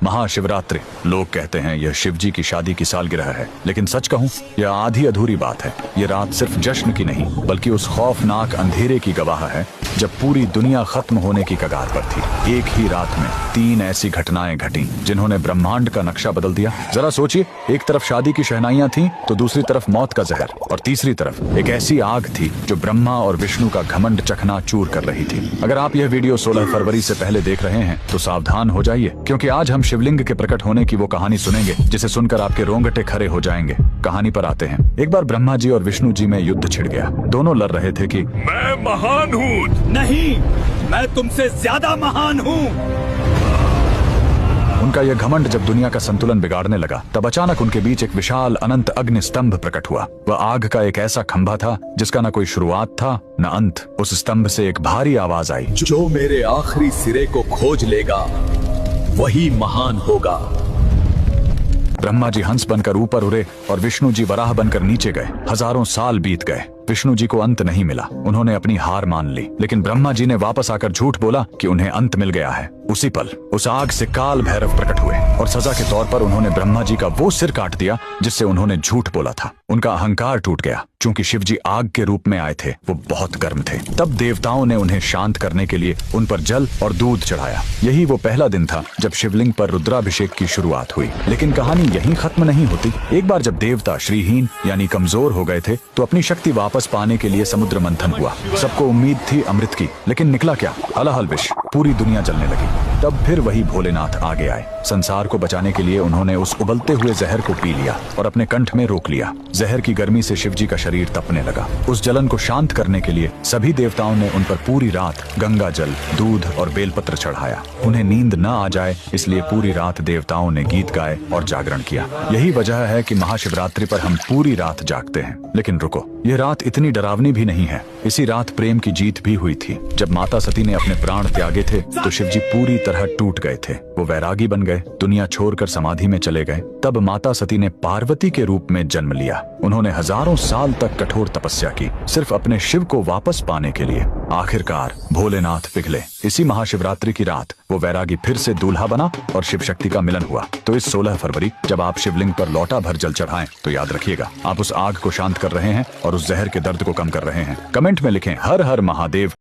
महाशिवरात्रि। लोग कहते हैं यह शिव जी की शादी की सालगिरह है, लेकिन सच कहूं यह आधी अधूरी बात है। यह रात सिर्फ जश्न की नहीं बल्कि उस खौफनाक अंधेरे की गवाह है जब पूरी दुनिया खत्म होने की कगार पर थी। एक ही रात में 3 ऐसी घटनाएं घटी जिन्होंने ब्रह्मांड का नक्शा बदल दिया। जरा सोचिए, एक तरफ शादी की शहनाइयां थीं, तो दूसरी तरफ मौत का जहर, और तीसरी तरफ एक ऐसी आग थी जो ब्रह्मा और विष्णु का घमंड चकनाचूर कर रही थी। अगर आप यह वीडियो 16 फरवरी से पहले देख रहे हैं तो सावधान हो जाइए, क्योंकि आज हम शिवलिंग के प्रकट होने की वो कहानी सुनेंगे जिसे सुनकर आपके रोंगटे खड़े हो जाएंगे। कहानी पर आते हैं। एक बार ब्रह्मा जी और विष्णु जी में युद्ध छिड़ गया। दोनों लड़ रहे थे कि मैं महान हूँ। नहीं, मैं तुमसे ज्यादा महान हूँ। उनका यह घमंड जब दुनिया का संतुलन बिगाड़ने लगा, तब अचानक उनके बीच एक विशाल अनंत अग्नि स्तंभ प्रकट हुआ। वह आग का एक ऐसा खंभा था जिसका न कोई शुरुआत था न अंत। उस स्तंभ से एक भारी आवाज आई, जो मेरे आखिरी सिरे को खोज लेगा वही महान होगा। ब्रह्मा जी हंस बनकर ऊपर उड़े और विष्णु जी वराह बनकर नीचे गए। हजारों साल बीत गए, विष्णु जी को अंत नहीं मिला। उन्होंने अपनी हार मान ली, लेकिन ब्रह्मा जी ने वापस आकर झूठ बोला कि उन्हें अंत मिल गया है। उसी पल उस आग से काल भैरव प्रकट हुए और सजा के तौर पर उन्होंने ब्रह्मा जी का वो सिर काट दिया जिससे उन्होंने झूठ बोला था। उनका अहंकार टूट गया। चूंकि शिव जी आग के रूप में आए थे, वो बहुत गर्म थे। तब देवताओं ने उन्हें शांत करने के लिए उन पर जल और दूध चढ़ाया। यही वो पहला दिन था जब शिवलिंग पर रुद्राभिषेक की शुरुआत हुई। लेकिन कहानी यहीं खत्म नहीं होती। एक बार जब देवता श्रीहीन यानी कमजोर हो गए थे, तो अपनी शक्ति वापस पाने के लिए समुद्र मंथन हुआ। सबको उम्मीद थी अमृत की, लेकिन निकला क्या? हलाहल विष। पूरी दुनिया जलने लगी। तब फिर वही भोलेनाथ आगे आए। संसार को बचाने के लिए उन्होंने उस उबलते हुए जहर को पी लिया और अपने कंठ में रोक लिया। जहर की गर्मी से शिव जी का शरीर तपने लगा। उस जलन को शांत करने के लिए सभी देवताओं ने उन पर पूरी रात गंगा जल, दूध और बेलपत्र चढ़ाया। उन्हें नींद न आ जाए इसलिए पूरी रात देवताओं ने गीत गाए और जागरण किया। यही वजह है कि महाशिवरात्रि पर हम पूरी रात जागते हैं। लेकिन रुको, यह रात इतनी डरावनी भी नहीं है। इसी रात प्रेम की जीत भी हुई थी। जब माता सती ने अपने प्राण त्यागे थे तो शिव जी पूरी तरह टूट गए थे। वो वैरागी बन गए, दुनिया छोड़कर समाधि में चले गए। तब माता सती ने पार्वती के रूप में जन्म लिया। उन्होंने हजारों साल तक कठोर तपस्या की, सिर्फ अपने शिव को वापस पाने के लिए। आखिरकार भोलेनाथ पिघले। इसी महाशिवरात्रि की रात वो वैरागी फिर से दूल्हा बना और शिव शक्ति का मिलन हुआ। तो इस 16 फरवरी जब आप शिवलिंग पर लोटा भर जल चढ़ाएं, तो याद रखिएगा, आप उस आग को शांत कर रहे हैं और उस जहर के दर्द को कम कर रहे हैं। कमेंट में लिखें हर हर महादेव।